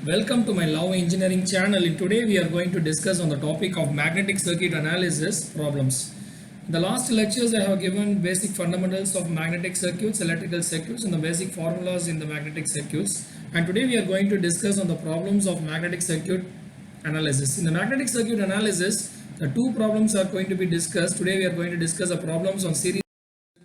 Welcome to my Love Engineering channel. Today we are going to discuss on the topic of magnetic circuit analysis problems. In the last lectures I have given basic fundamentals of magnetic circuits, electrical circuits and the basic formulas in the magnetic circuits. And today we are going to discuss on the problems of magnetic circuit analysis. In the magnetic circuit analysis, the two problems are going to be discussed. Today we are going to discuss the problems on series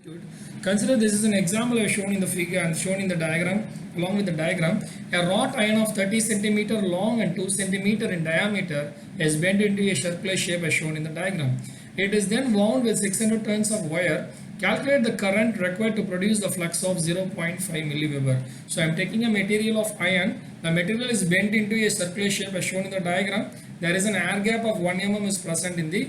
circuit. Consider this is an example I have shown in the figure and shown in the diagram. Along with the diagram, a wrought iron of 30 cm long and 2 cm in diameter is bent into a circular shape as shown in the diagram. It is then wound with 600 turns of wire. Calculate the current required to produce the flux of 0.5 milliweber. So I am taking a material of iron. The material is bent into a circular shape as shown in the diagram. There is an air gap of 1 mm is present in the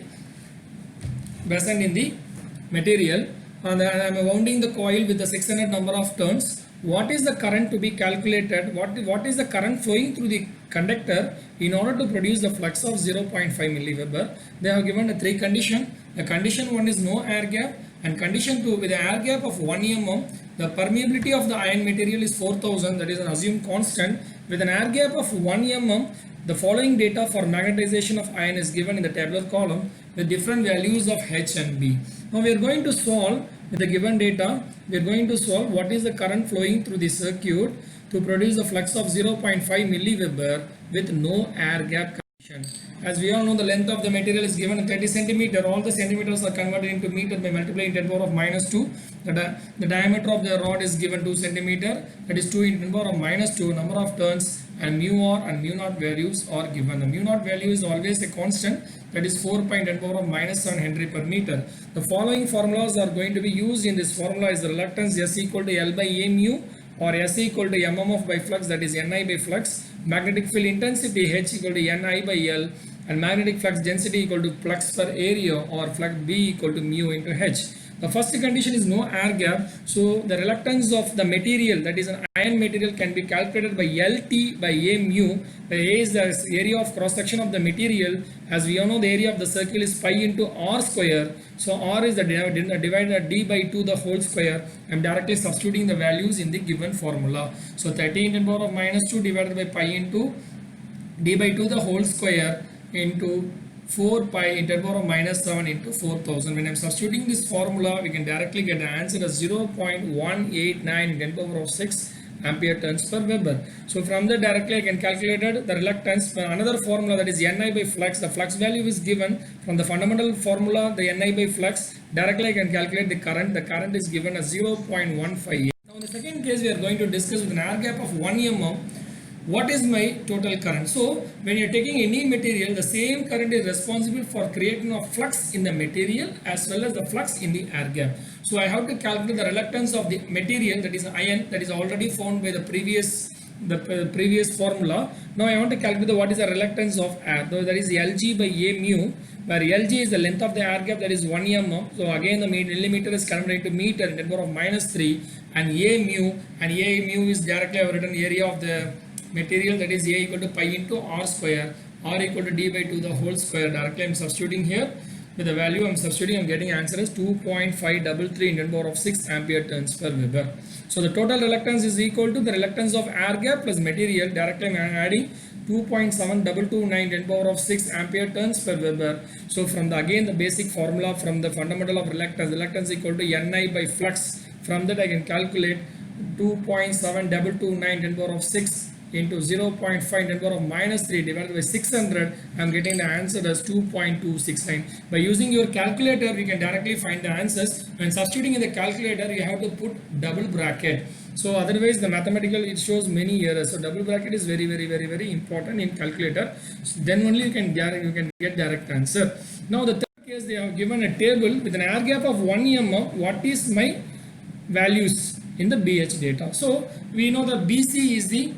material. And I am wounding the coil with the 600 number of turns. What is the current to be calculated? What is the current flowing through the conductor in order to produce the flux of 0.5 milliweber? They have given a three condition. The condition one is no air gap, and condition two with an air gap of 1 mm. The permeability of the iron material is 4000, that is an assumed constant. With an air gap of 1 mm, the following data for magnetization of iron is given in the tabular column with different values of H and B. Now we are going to solve with the given data. We are going to solve what is the current flowing through the circuit to produce a flux of 0.5 milliweber with no air gap condition. As we all know, the length of the material is given 30 cm. All the centimeters are converted into meter by multiplying 10 power of minus 2. The diameter of the rod is given 2 cm. That is 2 into 10 power of minus 2. Number of turns and mu r and mu naught values are given. The mu naught value is always a constant, that is 4.10 power of minus 7 Henry per meter. The following formulas are going to be used in this formula is the reluctance S equal to L by A mu, or S equal to mmf by flux, that is Ni by flux, magnetic field intensity H equal to Ni by L, and magnetic flux density equal to flux per area, or flux B equal to mu into H. The first condition is no air gap, so the reluctance of the material, that is an iron material, can be calculated by Lt by A mu. The A is the area of cross section of the material. As we all know, the area of the circle is pi into r square. So r is the divided d by 2 the whole square. I am directly substituting the values in the given formula. So 30 into 10 power of minus 2 divided by pi into d by 2 the whole square into 4 pi into 10 power of minus 7 into 4000. When I am substituting this formula, we can directly get the answer as 0.189 in 10 power of 6 ampere turns per Weber. So from that directly I can calculate the reluctance. Another formula, that is Ni by flux. The flux value is given from the fundamental formula, the Ni by flux. Directly I can calculate the current. The current is given as 0.158. Now in the second case we are going to discuss with an air gap of 1 mm. What is my total current? So when you are taking any material, the same current is responsible for creating a flux in the material as well as the flux in the air gap. So I have to calculate the reluctance of the material, that is iron, that is already found by the previous formula. Now I want to calculate what is the reluctance of air. So that is Lg by A mu, where Lg is the length of the air gap, that is 1 mm. So again the millimeter is converted into meter in 10 power of minus 3, and A mu is directly I have written area of the material, that is A equal to pi into r square, r equal to d by 2 the whole square. Directly I am substituting here with the value I am substituting, I am getting answer as 2.533 in 10 power of 6 ampere turns per Weber. So the total reluctance is equal to the reluctance of air gap plus material. Directly I am adding 2.7229 10 power of 6 ampere turns per Weber. So from the again the basic formula from the fundamental of reluctance equal to Ni by flux. From that I can calculate 2.7229 10 power of 6 into 0.5 10 power of minus 3 divided by 600, I am getting the answer as 2.269. By using your calculator, you can directly find the answers. When substituting in the calculator, you have to put double bracket. So otherwise, the mathematical, it shows many errors. So double bracket is very important in calculator. So then only you can get direct answer. Now the third case, they have given a table with an air gap of 1 mm. What is my values in the BH data? So we know that BC is the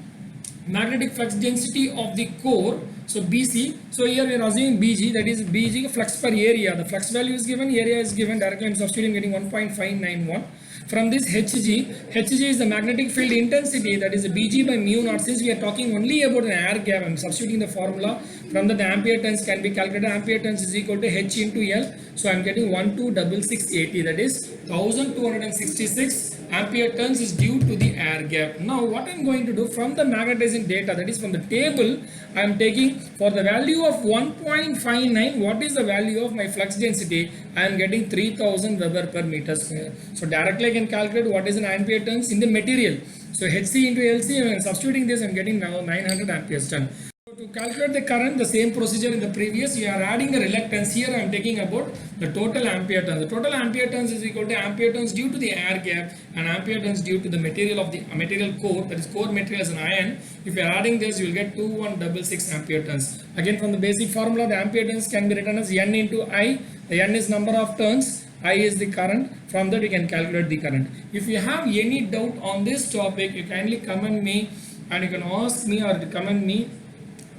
magnetic flux density of the core. So BC, so here we are assuming BG, that is BG flux per area. The flux value is given, area is given. Directly I am substituting, getting 1.591. From this Hg is the magnetic field intensity, that is Bg by mu naught. Since we are talking only about an air gap, I am substituting the formula. From that the ampere turns can be calculated. Ampere turns is equal to H into L. So I am getting 126680, that is 1266 ampere turns is due to the air gap. Now what I'm going to do from the magnetizing data, that is from the table, I am taking for the value of 1.59, what is the value of my flux density? I am getting 3000 Weber per meter square. So directly I can calculate what is an ampere turns in the material. So HC into LC, I am substituting this, I am getting now 900 amperes turn. To calculate the current, the same procedure in the previous, you are adding the reluctance. Here I am taking about the total ampere turns. The total ampere turns is equal to ampere turns due to the air gap and ampere turns due to the material of the material core, that is core material as an iron. If you are adding this, you will get 2166 ampere turns. Again, from the basic formula, the ampere turns can be written as N into I. The N is number of turns, I is the current. From that you can calculate the current. If you have any doubt on this topic, you kindly comment me and you can ask me or comment me.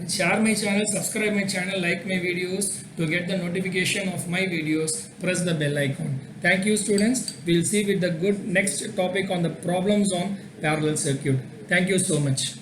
Share my channel, subscribe my channel, like my videos. To get the notification of my videos, press the bell icon. Thank you students. We'll see with the good next topic on the problems on parallel circuit. Thank you so much.